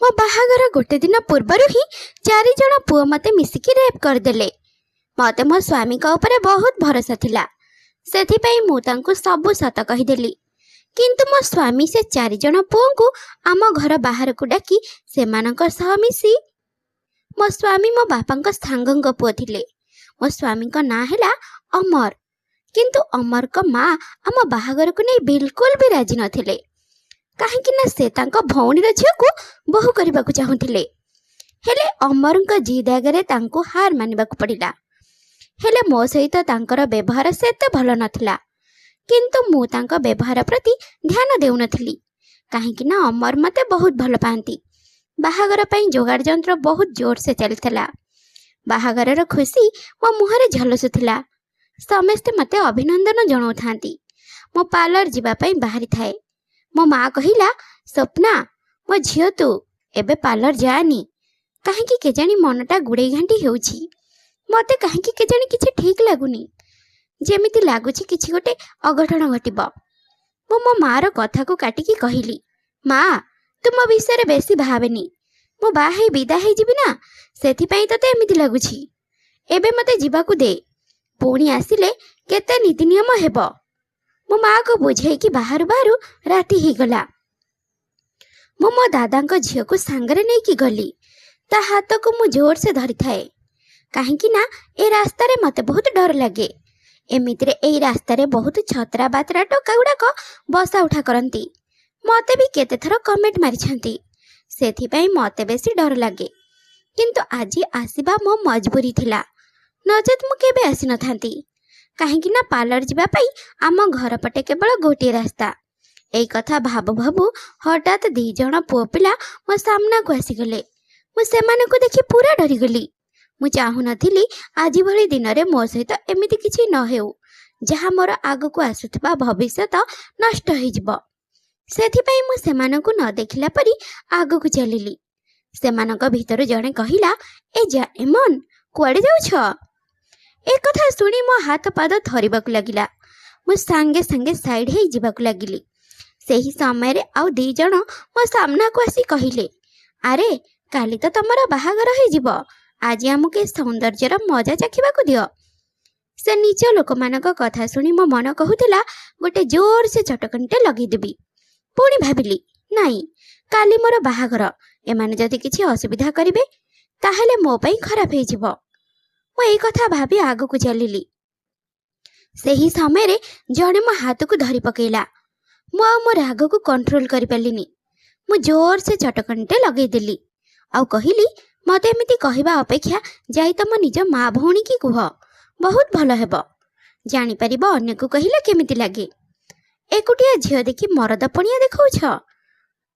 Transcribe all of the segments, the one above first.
मो बाहागर गोटे दिन पूर्वर ही 4 जण पुओ मते मिसिकी रेप करदेले। मते मो स्वामी का ऊपर बहुत भरोसा थिला, सेथिपई मु तांकु सबु सत कहिदेली। किंतु मो स्वामी से 4 जण पुओ को आम घर बाहर को डाकी सेमानक सह मिसी। मो स्वामी मो बापांक सांगंक पुओ थिले। मो स्वामी का ना हैला अमर, किंतु अमर का माँ आम बाहागर को नहीं बिल्कुल भी राजी नथिले, काहेकि ना से तांको भौणीर झियो को बहु करबा को चाहुथिले। हेले अमरଙ୍କ जिद आगरे तांको हार मानिबाकू पड़िला। हेले मो सहित तांकर व्यवहार सेते भल नथिला, किंतु मु तांक व्यवहार प्रति ध्यान देउ नथिली, काहेकि ना अमर मते बहुत भल पांती। बाहागर पई जोगाड़ जंत्र बहुत जोर से चलथिला। बाहागरर खुशी मो मुहरे झलसुथिला। समस्ते मते अभिनंदन जणाउथांती। मो पार्लर जीवा पई बाहरी थाए। मो माँ कहिला, स्वप्ना मो झियो तू एबे पार्लर जानी, काहेकि केजानी मनटा गुड़े घांटी हेउछि। मते काहेकि केजानी किछि ठीक लागुनी, जेमिति लागुछि किछि गोटे अघटन घटिब। मो मार कथा को काटिकी कहिली, माँ तू मो विषय बेसी भावेनी, मो बाहे विदा हे जिबि ना, सेथिपई तते एमिति लागुछि। एबे मते जिबाकू दे, पुणी आसिले केते नीति नियम हेब। मो माँ को बुझे कि बाहर बाहर राति ही गला। मो दादांक झियो को सांगरे नहीं कि गली। ता हाथ को मु जोर से धरी थाए, काहेकि ना ए रास्ता रे मते बहुत डर लगे। एमितिरे ए रास्ता रे बहुत छतरा बातरा टोका गुड़ाक बसा उठा करंती। मते भी केते थर कमेंट मारिछंती, सेथिपई मते बेसी डर लगे। किंतु आजी आसीबा मो मजबूरी थिला, नचेत मु केबे आसी नथांती। काहेकि ना पार्लर जीवा पई आम घर पटे केवल गोटे रास्ता। एई कथा भाबु भाबु हठात 2 जण पुओ पिला मो सामना को आसीगले। मु सेमाने को देखि पूरा डरी गली। मु चाहू नथिली आजी भली दिन रे मो सहित एमिति किछि न हेउ, जहा मोर आगु को आसुथबा भविष्यत नष्ट होई जिवो। सेथिपई मु सेमाने को न देखिला परी आगु को चलिली। सेमानक भितर जणे कहिला, ए जा एमन कुआडे जाउछ? ए कथा सुनी मो हाथ पाद थरिबाकू लागिला। मु सांगे सांगे साइड हे जिबाकू लागिली। सेही समय रे आउ 2 जण मो सामना को आसी कहिले, अरे काली तो तमरा बाहागर हे जिवो, आज आमुके सौंदर्यर मजा चाखिबाकू दियो। से निज लोक मानक कथा सुनी मो मन कहूतिला गोटे जोर से चटकनटे लगी देबी। पुणी भाबिली, नाई काली मोर बाहागर, एमाने जदि किछि असुविधा करिवे ताहेले मो पई खराब हे जिवो। मो एई कथा भाबी आगु को चलिली। सेही समय रे जणे मो हाथ को धरी पकेला। मो आ मोर राग को कंट्रोल करि पालिनी। मो जोर से चटकनटे लगै देली आउ कहिली, मते एमिति कहिबा अपेक्षा जाई तम निज माँ भौणी की कुह, बहुत भल हेबो। जानि परिबो अन्य को कहिले केमिति लागे। एकुटिया झियो देखि मरद पणिया देखौछ।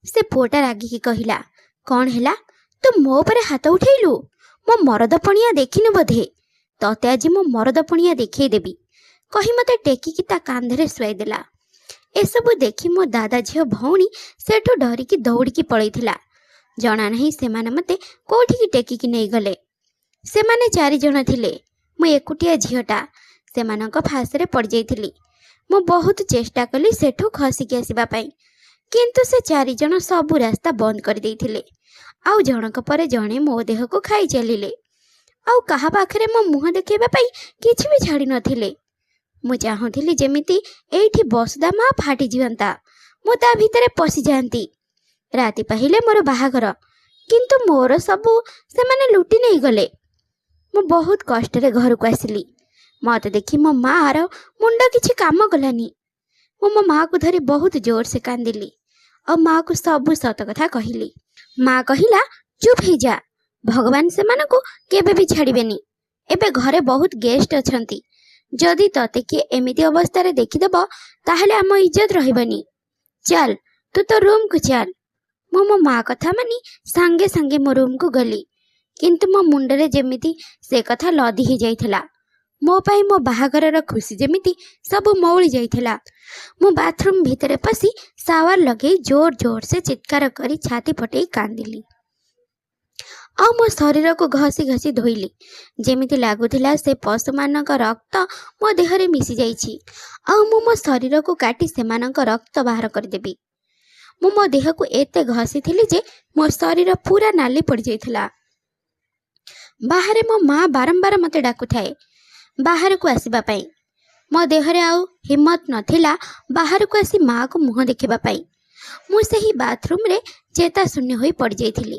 से पुओटा रागिकी कहिला, कौन हेला तू मो पर हाथ उठेलु? मो मरद पणिया देखिनु बोधे, तते आज मो मरद पणिया देखै देबी कहि मते टेकिकी ता कांधरे सुआई देला। एसबु देखि मो दादा झियो भौणी सेठो डरिकी दौड़िकी पळैथिला। जना नहीं सेमाने मते कोठिकी टेकिकी नै गले। सेमाने 4 जण थिले, मो एकुटिया झियोटा। सेमानक फासरे पड़ जाइथिली। मो बहुत चेष्टा कली सेठो खसिकी आसीबा पई, किंतु से 4 जण सबु रास्ता बंद कर देइथिले। आउ जनक परे जणे मो देह को खाई चलिले। आउ कहा पाखरे मो मुह देखेबा पई किछि भी छाड़ी नथिले। मु चाहुथिली जेमिति एइठी बसदा मा फाटी जीवंता, मु ता भितरे पसि जानती। राति पहिले मोर बाहागर, किंतु मोर सबु से माने लुटी नहीं गले। मु बहुत कष्ट रे घर को आसिली। मत देखी मो माँ रो मुंड किछि काम गलानी। मो माँ को धरी बहुत जोर से कांदिली और माँ को सबु सत कथा कहिली। माँ कहिला, चुप ही जा, भगवान से माने को केबे भी छाड़िबेनी। एबे घरे बहुत गेस्ट अछंती, जदि तते कि एमिति अवस्था रे देखिदेबो ताहले आम इज्जत रहिबनी। चल तू तो रूम को चल। मो माँ कथा मानी सांगे सांगे मो रूम को गली, किंतु मो मुंडरे जेमिति से कथा लदी ही जाइथिला। मो पाई मो बाहागरर खुशी जेमिति सब मौली जाइथिला। मो बाथरूम भितरे पसी सावर लगे जोर जोर से चित्कार करी छाती फटेई कांदिली। आ मो शरीर को घसी घसी धोइली, जेमिति लागुथिला से पशु मानक रक्त मो देहरे मिसी जाइछि। आ मो शरीर को काटी सेमानक रक्त बाहर कर देबी। ମୁଁ ମୋ ଦେହକୁ ଏତେ ଘଷିଥିଲି ଯେ ମୋ ଶରୀର ପୁରା ନାଲି ପଡ଼ିଯାଇଥିଲା। ବାହାରେ ମୋ ମା ବାରମ୍ବାର ମୋତେ ଡାକୁଥାଏ ବାହାରକୁ ଆସିବା ପାଇଁ। ମୋ ଦେହରେ ଆଉ ହିମ୍ମତ ନଥିଲା ବାହାରକୁ ଆସି ମାଆକୁ ମୁହଁ ଦେଖିବା ପାଇଁ। ମୁଁ ସେହି ବାଥରୁମ୍ରେ ଚେତାଶୂନ୍ୟ ହୋଇ ପଡ଼ିଯାଇଥିଲି।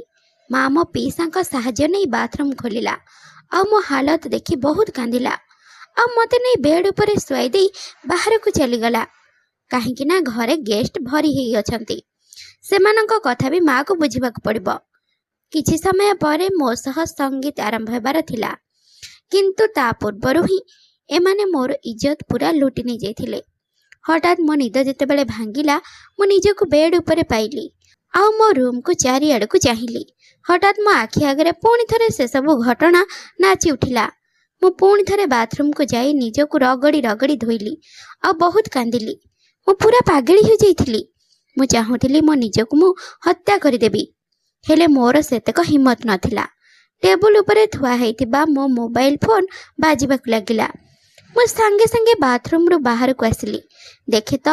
ମା ମୋ ପିଇସାଙ୍କ ସାହାଯ୍ୟ ନେଇ ବାଥରୁମ୍ ଖୋଲିଲା ଆଉ ମୋ ହାଲତ ଦେଖି ବହୁତ କାନ୍ଦିଲା ଆଉ ମୋତେ ନେଇ ବେଡ୍ ଉପରେ ଶୁଆଇ ଦେଇ ବାହାରକୁ ଚାଲିଗଲା। କାହିଁକି ନା ଘରେ ଗେଷ୍ଟ ଭରି ହେଇ ଅଛନ୍ତି, ସେମାନଙ୍କ କଥା ବି ମାଆକୁ ବୁଝିବାକୁ ପଡ଼ିବ। କିଛି ସମୟ ପରେ ମୋ ସହ ସଙ୍ଗୀତ ଆରମ୍ଭ ହେବାର ଥିଲା, କିନ୍ତୁ ତା ପୂର୍ବରୁ ହିଁ ଏମାନେ ମୋର ଇଜ୍ଜତ ପୁରା ଲୁଟି ନେଇଯାଇଥିଲେ। ହଠାତ୍ ମୋ ନିଦ ଯେତେବେଳେ ଭାଙ୍ଗିଲା ମୁଁ ନିଜକୁ ବେଡ୍ ଉପରେ ପାଇଲି ଆଉ ମୋ ରୁମ୍କୁ ଚାରିଆଡ଼କୁ ଚାହିଁଲି। ହଠାତ୍ ମୋ ଆଖି ଆଗରେ ପୁଣି ଥରେ ସେସବୁ ଘଟଣା ନାଚି ଉଠିଲା। ମୁଁ ପୁଣି ଥରେ ବାଥରୁମ୍କୁ ଯାଇ ନିଜକୁ ରଗଡ଼ି ରଗଡ଼ି ଧୋଇଲି ଆଉ ବହୁତ କାନ୍ଦିଲି। ମୁଁ ପୁରା ପାଗଳି ହୋଇଯାଇଥିଲି। ମୁଁ ଚାହୁଁଥିଲି ମୋ ନିଜକୁ ମୁଁ ହତ୍ୟା କରିଦେବି, ହେଲେ ମୋର ସେତକ ହିମ୍ମତ ନଥିଲା। ଟେବୁଲ ଉପରେ ଥୁଆ ହେଇଥିବା ମୋ ମୋବାଇଲ ଫୋନ୍ ବାଜିବାକୁ ଲାଗିଲା। ମୁଁ ସାଙ୍ଗେ ସାଙ୍ଗେ ବାଥରୁମ୍ରୁ ବାହାରକୁ ଆସିଲି। ଦେଖେ ତ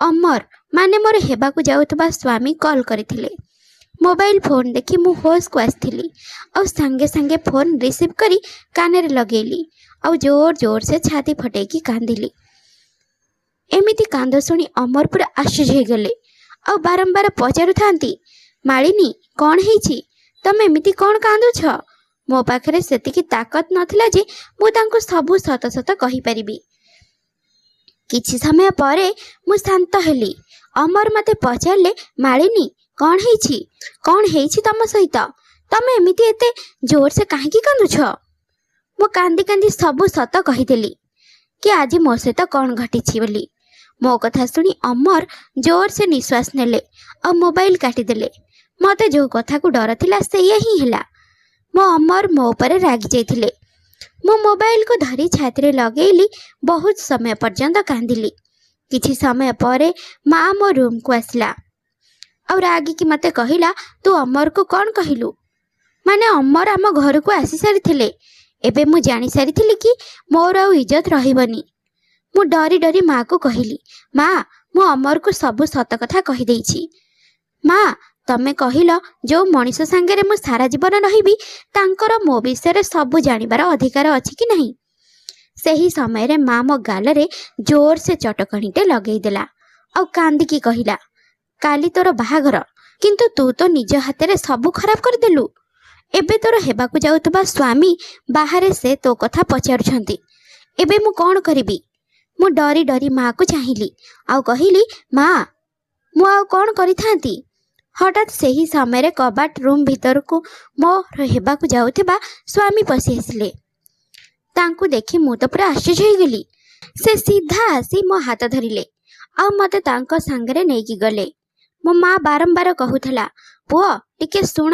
ଅମର ମାନେ ମୋର ହେବାକୁ ଯାଉଥିବା ସ୍ୱାମୀ କଲ୍ କରିଥିଲେ। ମୋବାଇଲ ଫୋନ୍ ଦେଖି ମୁଁ ହୋସ୍କୁ ଆସିଥିଲି ଆଉ ସାଙ୍ଗେ ସାଙ୍ଗେ ଫୋନ୍ ରିସିଭ୍ କରି କାନରେ ଲଗେଇଲି ଆଉ ଜୋର ଜୋର ସେ ଛାତି ଫଟେଇକି କାନ୍ଦିଲି। ଏମିତି କାନ୍ଦ ଶୁଣି ଅମର ପୁରା ଆଶ୍ଚର୍ଯ୍ୟ ହେଇଗଲେ ଆଉ ବାରମ୍ବାର ପଚାରୁଥାନ୍ତି, ମାଳିନୀ କ'ଣ ହେଇଛି? ତମେ ଏମିତି କ'ଣ କାନ୍ଦୁଛ? ମୋ ପାଖରେ ସେତିକି ତାକତ ନଥିଲା ଯେ ମୁଁ ତାଙ୍କୁ ସବୁ ସତ ସତ କହିପାରିବି। କିଛି ସମୟ ପରେ ମୁଁ ଶାନ୍ତ ହେଲି। ଅମର ମୋତେ ପଚାରିଲେ, ମାଳିନୀ କ'ଣ ହେଇଛି? କ'ଣ ହେଇଛି ତମ ସହିତ? ତମେ ଏମିତି ଏତେ ଜୋରସେ କାହିଁକି କାନ୍ଦୁଛ? ମୁଁ କାନ୍ଦି କାନ୍ଦି ସବୁ ସତ କହିଦେଲି କି ଆଜି ମୋ ସହିତ କ'ଣ ଘଟିଛି ବୋଲି। ମୋ କଥା ଶୁଣି ଅମର ଜୋରସେ ନିଶ୍ୱାସ ନେଲେ ଆଉ ମୋବାଇଲ କାଟିଦେଲେ। ମୋତେ ଯେଉଁ କଥାକୁ ଡର ଥିଲା ସେଇଆ ହିଁ ହେଲା। ମୋ ଅମର ମୋ ଉପରେ ରାଗି ଯାଇଥିଲେ। ମୁଁ ମୋବାଇଲକୁ ଧରି ଛାତିରେ ଲଗେଇଲି। ବହୁତ ସମୟ ପର୍ଯ୍ୟନ୍ତ କାନ୍ଦିଲି। କିଛି ସମୟ ପରେ ମା ମୋ ରୁମ୍କୁ ଆସିଲା ଆଉ ରାଗିକି ମୋତେ କହିଲା, ତୁ ଅମରକୁ କ'ଣ କହିଲୁ? ମାନେ ଅମର ଆମ ଘରକୁ ଆସିସାରିଥିଲେ। ଏବେ ମୁଁ ଜାଣିସାରିଥିଲି କି ମୋର ଆଉ ଇଜ୍ଜତ ରହିବନି। ମୁଁ ଡରି ଡରି ମାଆକୁ କହିଲି, ମା ମୁଁ ଅମରକୁ ସବୁ ସତ କଥା କହିଦେଇଛି। ମା ତମେ କହିଲ ଯେଉଁ ମଣିଷ ସାଙ୍ଗରେ ମୁଁ ସାରା ଜୀବନ ରହିବି ତାଙ୍କର ମୋ ବିଷୟରେ ସବୁ ଜାଣିବାର ଅଧିକାର ଅଛି କି ନାହିଁ? ସେହି ସମୟରେ ମା ମୋ ଗାଲରେ ଜୋରସେ ଚଟକଣିଟେ ଲଗେଇଦେଲା ଆଉ କାନ୍ଦିକି କହିଲା, କାଲି ତୋର ବାହାଘର, କିନ୍ତୁ ତୁ ତ ନିଜ ହାତରେ ସବୁ ଖରାପ କରିଦେଲୁ। ଏବେ ତୋର ହେବାକୁ ଯାଉଥିବା ସ୍ୱାମୀ ବାହାରେ ସେ ତୋ କଥା ପଚାରୁଛନ୍ତି। ଏବେ ମୁଁ କ'ଣ କରିବି? ମୁଁ ଡରି ଡରି ମାଆକୁ ଚାହିଁଲି ଆଉ କହିଲି, ମା ମୁଁ ଆଉ କ'ଣ କରିଥାନ୍ତି? ହଠାତ୍ ସେହି ସମୟରେ କବାଟ ରୁମ୍ ଭିତରକୁ ମୋର ହେବାକୁ ଯାଉଥିବା ସ୍ୱାମୀ ପଶି ଆସିଲେ। ତାଙ୍କୁ ଦେଖି ମୁଁ ତ ପୁରା ଆଶ୍ଚର୍ଯ୍ୟ ହେଇଗଲି। ସେ ସିଧା ଆସି ମୋ ହାତ ଧରିଲେ ଆଉ ମୋତେ ତାଙ୍କ ସାଙ୍ଗରେ ନେଇକି ଗଲେ। ମୋ ମା ବାରମ୍ବାର କହୁଥିଲା, ପୁଅ ଟିକେ ଶୁଣ,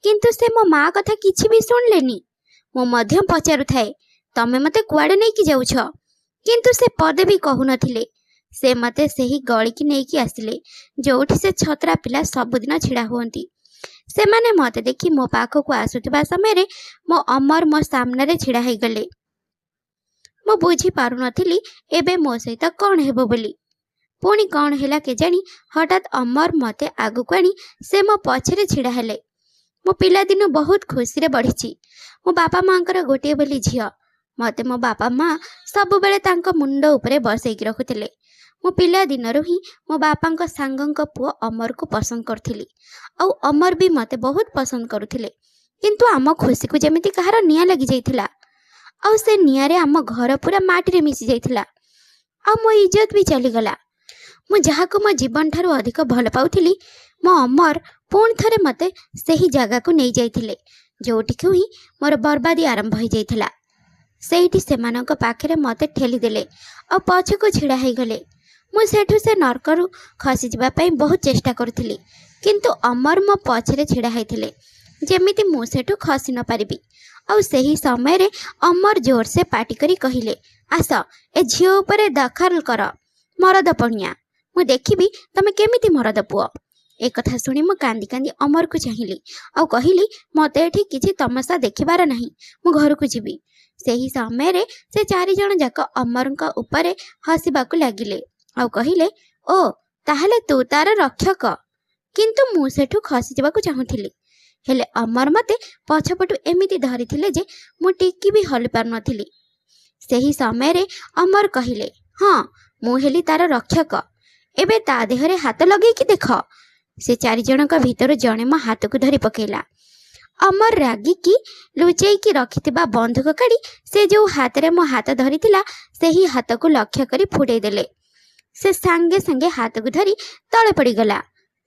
କିନ୍ତୁ ସେ ମୋ ମା କଥା କିଛି ବି ଶୁଣିଲେନି। ମୁଁ ମଧ୍ୟ ପଚାରୁଥାଏ, ତମେ ମୋତେ କୁଆଡ଼େ ନେଇକି ଯାଉଛ? କିନ୍ତୁ ସେ ପଦେ ବି କହୁନଥିଲେ। ସେ ମୋତେ ସେହି ଗଳିକି ନେଇକି ଆସିଲେ ଯେଉଁଠି ସେ ଛତ୍ରା ପିଲା ସବୁଦିନ ଛିଡ଼ା ହୁଅନ୍ତି। ସେମାନେ ମୋତେ ଦେଖି ମୋ ପାଖକୁ ଆସୁଥିବା ସମୟରେ ମୋ ଅମର ମୋ ସାମ୍ନାରେ ଛିଡ଼ା ହେଇଗଲେ। ମୁଁ ବୁଝିପାରୁନଥିଲି ଏବେ ମୋ ସହିତ କ'ଣ ହେବ ବୋଲି। ପୁଣି କ'ଣ ହେଲା କେଜାଣି ହଠାତ୍ ଅମର ମୋତେ ଆଗକୁ ଆଣି ସେ ମୋ ପଛରେ ଛିଡ଼ା ହେଲେ। ମୁଁ ପିଲାଦିନୁ ବହୁତ ଖୁସିରେ ବଢ଼ିଛି। ମୋ ବାପା ମାଆଙ୍କର ଗୋଟିଏ ବୋଲି ଝିଅ। ମୋତେ ମୋ ବାପା ମା ସବୁବେଳେ ତାଙ୍କ ମୁଣ୍ଡ ଉପରେ ବସେଇକି ରଖୁଥିଲେ। ମୁଁ ପିଲାଦିନରୁ ହିଁ ମୋ ବାପାଙ୍କ ସାଙ୍ଗଙ୍କ ପୁଅ ଅମରକୁ ପସନ୍ଦ କରୁଥିଲି ଆଉ ଅମର ବି ମୋତେ ବହୁତ ପସନ୍ଦ କରୁଥିଲେ। କିନ୍ତୁ ଆମ ଖୁସିକୁ ଯେମିତି କାହାର ନିଆଁ ଲାଗିଯାଇଥିଲା ଆଉ ସେ ନିଆଁରେ ଆମ ଘର ପୁରା ମାଟିରେ ମିଶି ଯାଇଥିଲା ଆଉ ମୋ ଇଜ୍ଜତ ବି ଚାଲିଗଲା। ମୁଁ ଯାହାକୁ ମୋ ଜୀବନଠାରୁ ଅଧିକ ଭଲ ପାଉଥିଲି, ମୋ ଅମର ପୁଣି ଥରେ ମୋତେ ସେହି ଜାଗାକୁ ନେଇଯାଇଥିଲେ ଯେଉଁଠିକୁ ହିଁ ମୋର ବର୍ବାଦୀ ଆରମ୍ଭ ହୋଇଯାଇଥିଲା। ସେଇଠି ସେମାନଙ୍କ ପାଖରେ ମୋତେ ଠେଲିଦେଲେ ଆଉ ପଛକୁ ଛିଡ଼ା ହେଇଗଲେ। ମୁଁ ସେଠୁ ସେ ନର୍କରୁ ଖସିଯିବା ପାଇଁ ବହୁତ ଚେଷ୍ଟା କରୁଥିଲି, କିନ୍ତୁ ଅମର ମୋ ପଛରେ ଛିଡ଼ା ହେଇଥିଲେ ଯେମିତି ମୁଁ ସେଠୁ ଖସି ନ ପାରିବି। ଆଉ ସେହି ସମୟରେ ଅମର ଜୋରସେ ପାଟି କରି କହିଲେ, ଆସ ଏ ଝିଅ ଉପରେ ଦଖଲ କର, ମରଦ ପଣିଆ, ମୁଁ ଦେଖିବି ତମେ କେମିତି ମରଦ ପୁଅ। एकथा शुणी मु कांदी कांदी अमर को चाहिली आ कहली मते एठी किछि तमाशा देखिबार नाही, मु घर को जीवी। सेही समय रे से चारि जण जाक अमरंका उपरे हसिबाकु लागिले आ कहिले, ओ ताहले तू तार रक्षक, କିନ୍ତୁ ମୁଁ ସେଠୁ ଖସିଯିବାକୁ ଚାହୁଁଥିଲି। ହେଲେ ଅମର ମୋତେ ପଛପଟୁ ଏମିତି ଧରିଥିଲେ ଯେ ମୁଁ ଟିକି ବି ହଲି ପାରୁନଥିଲି। ସେହି ସମୟରେ ଅମର କହିଲେ, ହଁ ମୁଁ ହେଲି ତାର ରକ୍ଷକ, ଏବେ ତା ଦେହରେ ହାତ ଲଗେଇକି ଦେଖ। ସେ 4 ଜଣଙ୍କ ଭିତରୁ ଜଣେ ମୋ ହାତକୁ ଧରି ପକେଇଲା। ଅମର ରାଗିକି ଲୁଚେଇକି ରଖିଥିବା ବନ୍ଧୁକ କାଢ଼ି ସେ ଯେଉଁ ହାତରେ ମୋ ହାତ ଧରିଥିଲା ସେହି ହାତକୁ ଲକ୍ଷ୍ୟ କରି ଫୁଟେଇ ଦେଲେ। ସେ ସାଙ୍ଗେ ସାଙ୍ଗେ ହାତକୁ ଧରି ତଳେ ପଡ଼ିଗଲା।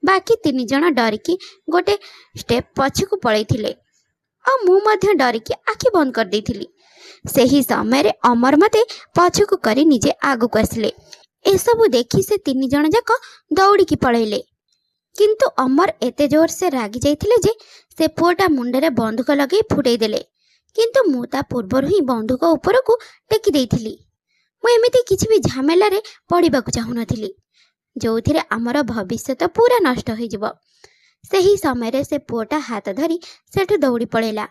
ବାକି 3 ଜଣ ଡରିକି ଗୋଟେ ଷ୍ଟେପ୍ ପଛକୁ ପଳେଇଥିଲେ ଆଉ ମୁଁ ମଧ୍ୟ ଡରିକି ଆଖି ବନ୍ଦ କରିଦେଇଥିଲି। ସେହି ସମୟରେ ଅମର ମୋତେ ପଛକୁ କରି ନିଜେ ଆଗକୁ ଆସିଲେ। ଏସବୁ ଦେଖି ସେ 3 ଜଣ ଯାକ ଦୌଡ଼ିକି ପଳେଇଲେ। କିନ୍ତୁ ଅମର ଏତେ ଜୋରସେ ରାଗି ଯାଇଥିଲେ ଯେ ସେ ପୁଅଟା ମୁଣ୍ଡରେ ବନ୍ଧୁକ ଲଗେଇ ଫୁଟେଇ ଦେଲେ। କିନ୍ତୁ ମୁଁ ତା ପୂର୍ବରୁ ହିଁ ବନ୍ଧୁକ ଉପରକୁ ଟେକି ଦେଇଥିଲି। ମୁଁ ଏମିତି କିଛି ବି ଝାମେଲାରେ ପଡ଼ିବାକୁ ଚାହୁଁନଥିଲି ଯେଉଁଥିରେ ଆମର ଭବିଷ୍ୟତ ପୁରା ନଷ୍ଟ ହୋଇଯିବ। ସେହି ସମୟରେ ସେ ପୁଅଟା ହାତ ଧରି ସେଠୁ ଦୌଡ଼ି ପଳେଇଲା।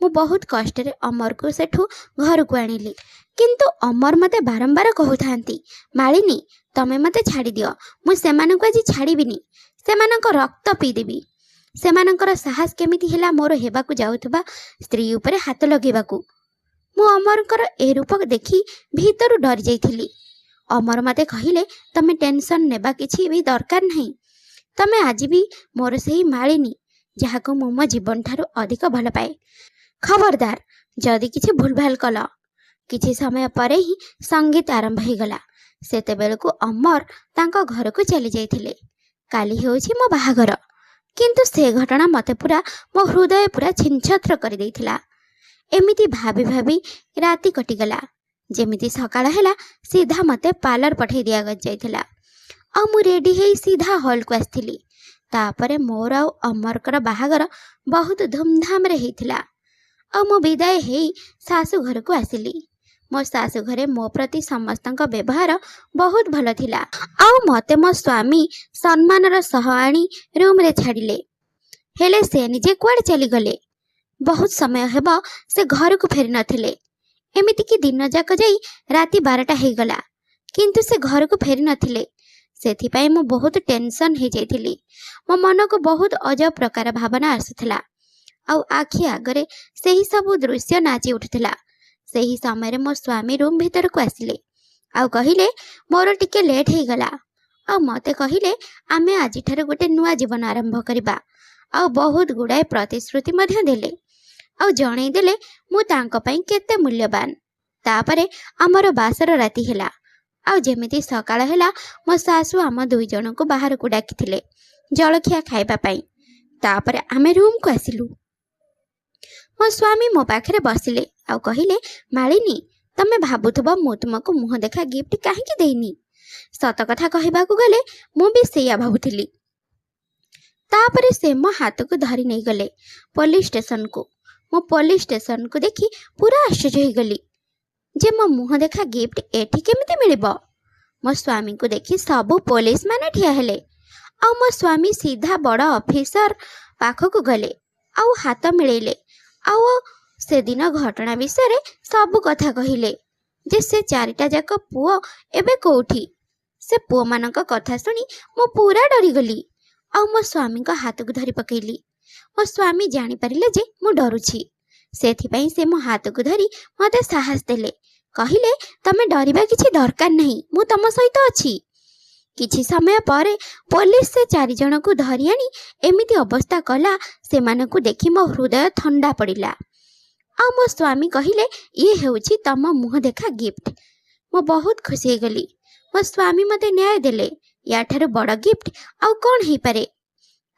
ମୁଁ ବହୁତ କଷ୍ଟରେ ଅମରକୁ ସେଠୁ ଘରକୁ ଆଣିଲି। କିନ୍ତୁ ଅମର ମୋତେ ବାରମ୍ବାର କହୁଥାନ୍ତି, ମାଳିନୀ ତମେ ମୋତେ ଛାଡ଼ିଦିଅ, ମୁଁ ସେମାନଙ୍କୁ ଆଜି ଛାଡ଼ିବିନି, ସେମାନଙ୍କ ରକ୍ତ ପିଇଦେବି। ସେମାନଙ୍କର ସାହସ କେମିତି ହେଲା ମୋର ହେବାକୁ ଯାଉଥିବା ସ୍ତ୍ରୀ ଉପରେ ହାତ ଲଗେଇବାକୁ। ମୁଁ ଅମରଙ୍କର ଏ ରୂପ ଦେଖି ଭିତରୁ ଡରି ଯାଇଥିଲି। ଅମର ମୋତେ କହିଲେ, ତମେ ଟେନସନ୍ ନେବା କିଛି ବି ଦରକାର ନାହିଁ, ତମେ ଆଜି ବି ମୋର ସେହି ମାଳିନୀ ଯାହାକୁ ମୁଁ ମୋ ଜୀବନଠାରୁ ଅଧିକ ଭଲ ପାଏ। ଖବରଦାର ଯଦି କିଛି ଭୁଲଭାଲ କଲ। କିଛି ସମୟ ପରେ ହିଁ ସଙ୍ଗୀତ ଆରମ୍ଭ ହୋଇଗଲା। ସେତେବେଳକୁ ଅମର ତାଙ୍କ ଘରକୁ ଚାଲି ଯାଇଥିଲେ। କାଲି ହେଉଛି ମୋ ବାହାଘର। କିନ୍ତୁ ସେ ଘଟଣା ମୋତେ ମୋ ହୃଦୟ ପୁରା ଛିନଛତ୍ର କରିଦେଇଥିଲା। ଏମିତି ଭାବି ଭାବି ରାତି କଟିଗଲା। ଯେମିତି ସକାଳ ହେଲା ସିଧା ମୋତେ ପାର୍ଲର ପଠାଇ ଦିଆଯାଇଥିଲା ଆଉ ମୁଁ ରେଡ଼ି ହେଇ ସିଧା ହଲ୍କୁ ଆସିଥିଲି। ତାପରେ ମୋର ଆଉ ଅମରଙ୍କର ବାହାଘର ବହୁତ ଧୁମଧାମରେ ହେଇଥିଲା ଆଉ ମୁଁ ବିଦାୟ ହେଇ ଶାଶୁ ଘରକୁ ଆସିଲି। ମୋ ଶାଶୁ ଘରେ ମୋ ପ୍ରତି ସମସ୍ତଙ୍କ ବ୍ୟବହାର ବହୁତ ଭଲ ଥିଲା ଆଉ ମୋତେ ମୋ ସ୍ୱାମୀ ସମ୍ମାନର ସହ ଆଣି ରୁମ୍ରେ ଛାଡ଼ିଲେ। ହେଲେ ସେ ନିଜେ କୁଆଡ଼େ ଚାଲିଗଲେ। ବହୁତ ସମୟ ହେବ ସେ ଘରକୁ ଫେରି ନଥିଲେ। ଏମିତିକି ଦିନ ଯାକ ଯାଇ ରାତି 12ଟା ହେଇଗଲା କିନ୍ତୁ ସେ ଘରକୁ ଫେରି ନଥିଲେ। ସେଥିପାଇଁ ମୁଁ ବହୁତ ଟେନସନ୍ ହେଇଯାଇଥିଲି। ମୋ ମନକୁ ବହୁତ ଅଜବ ପ୍ରକାର ଭାବନା ଆସୁଥିଲା ଆଉ ଆଖି ଆଗରେ ସେହି ସବୁ ଦୃଶ୍ୟ ନାଚି ଉଠୁଥିଲା। ସେହି ସମୟରେ ମୋ ସ୍ୱାମୀ ରୁମ୍ ଭିତରକୁ ଆସିଲେ ଆଉ କହିଲେ, ମୋର ଟିକେ ଲେଟ୍ ହେଇଗଲା ଆଉ ମୋତେ କହିଲେ ଆମେ ଆଜିଠାରୁ ଗୋଟେ ନୂଆ ଜୀବନ ଆରମ୍ଭ କରିବା ଆଉ ବହୁତ ଗୁଡ଼ାଏ ପ୍ରତିଶ୍ରୁତି ମଧ୍ୟ ଦେଲେ ଆଉ ଜଣେଇଦେଲେ ମୁଁ ତାଙ୍କ ପାଇଁ କେତେ ମୂଲ୍ୟବାନ। ତାପରେ ଆମର ବାସର ରାତି ହେଲା ଆଉ ଯେମିତି ସକାଳ ହେଲା ମୋ ଶାଶୁ ଆମ 2 ଜଣଙ୍କୁ ବାହାରକୁ ଡାକିଥିଲେ ଜଳଖିଆ ଖାଇବା ପାଇଁ। ତାପରେ ଆମେ ରୁମ୍କୁ ଆସିଲୁ। ମୋ ସ୍ୱାମୀ ମୋ ପାଖରେ ବସିଲେ ଆଉ କହିଲେ, ମାଳିନୀ ତମେ ଭାବୁଥିବ ମୁଁ ତୁମକୁ ମୁହଁ ଦେଖା ଗିଫ୍ଟ କାହିଁକି ଦେଇନି। ସତ କଥା କହିବାକୁ ଗଲେ ମୁଁ ବି ସେଇଆ ଭାବୁଥିଲି। ତାପରେ ସେ ମୋ ହାତକୁ ଧରି ନେଇଗଲେ ପୋଲିସ ଷ୍ଟେସନକୁ। ମୁଁ ପୋଲିସ ଷ୍ଟେସନକୁ ଦେଖି ପୁରା ଆଶ୍ଚର୍ଯ୍ୟ ହେଇଗଲି ଯେ ମୋ ମୁହଁ ଦେଖା ଗିଫ୍ଟ ଏଠି କେମିତି ମିଳିବ। ମୋ ସ୍ୱାମୀଙ୍କୁ ଦେଖି ସବୁ ପୋଲିସ ମାନେ ଠିଆ ହେଲେ ଆଉ ମୋ ସ୍ୱାମୀ ସିଧା ବଡ଼ ଅଫିସର ପାଖକୁ ଗଲେ ଆଉ ହାତ ମିଳେଇଲେ ଆଉ ସେଦିନ ଘଟଣା ବିଷୟରେ ସବୁ କଥା କହିଲେ ଯେ ସେ 4ଟା ଯାକ ପୁଅ ଏବେ କୋଉଠି। ସେ ପୁଅମାନଙ୍କ କଥା ଶୁଣି ମୁଁ ପୁରା ଡରିଗଲି ଆଉ ମୋ ସ୍ୱାମୀଙ୍କ ହାତକୁ ଧରି ପକେଇଲି। ମୋ ସ୍ୱାମୀ ଜାଣିପାରିଲେ ଯେ ମୁଁ ଡରୁଛି। ସେଥିପାଇଁ ସେ ମୋ ହାତକୁ ଧରି ମୋତେ ସାହସ ଦେଲେ। କହିଲେ, ତମେ ଡରିବା କିଛି ଦରକାର ନାହିଁ, ମୁଁ ତମ ସହିତ ଅଛି। କିଛି ସମୟ ପରେ ପୋଲିସ ସେ 4 ଜଣଙ୍କୁ ଧରି ଆଣି ଏମିତି ଅବସ୍ଥା କଲା ସେମାନଙ୍କୁ ଦେଖି ମୋ ହୃଦୟ ଥଣ୍ଡା ପଡ଼ିଲା ଆଉ ମୋ ସ୍ୱାମୀ କହିଲେ, ଇଏ ହେଉଛି ତମ ମୁହଁ ଦେଖା ଗିଫ୍ଟ। ମୁଁ ବହୁତ ଖୁସି ହେଇଗଲି। ମୋ ସ୍ୱାମୀ ମୋତେ ନ୍ୟାୟ ଦେଲେ। ୟାଠାରୁ ବଡ଼ ଗିଫ୍ଟ ଆଉ କ'ଣ ହେଇପାରେ।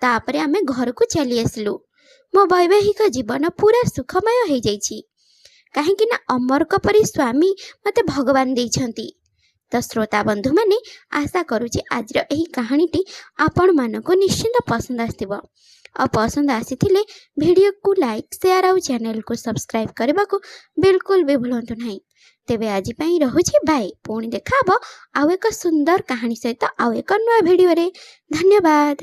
ତାପରେ ଆମେ ଘରକୁ ଚାଲି ଆସିଲୁ। ମୋ ବୈବାହିକ ଜୀବନ ପୁରା ସୁଖମୟ ହେଇଯାଇଛି କାହିଁକି ନା ଅମରଙ୍କ ପରି ସ୍ୱାମୀ ମୋତେ ଭଗବାନ ଦେଇଛନ୍ତି। ତ ଶ୍ରୋତା ବନ୍ଧୁମାନେ, ଆଶା କରୁଛି ଆଜିର ଏହି କାହାଣୀଟି ଆପଣମାନଙ୍କୁ ନିଶ୍ଚିନ୍ତ ପସନ୍ଦ ଆସିଥିବ ଆଉ ପସନ୍ଦ ଆସିଥିଲେ ଭିଡ଼ିଓକୁ ଲାଇକ୍, ସେୟାର ଆଉ ଚ୍ୟାନେଲକୁ ସବସ୍କ୍ରାଇବ୍ କରିବାକୁ ବିଲକୁଲ ବି ଭୁଲନ୍ତୁ ନାହିଁ। ତେବେ ଆଜି ପାଇଁ ରହୁଛି ବାଏ। ପୁଣି ଦେଖା ହେବ ଆଉ ଏକ ସୁନ୍ଦର କାହାଣୀ ସହିତ ଆଉ ଏକ ନୂଆ ଭିଡ଼ିଓରେ। ଧନ୍ୟବାଦ।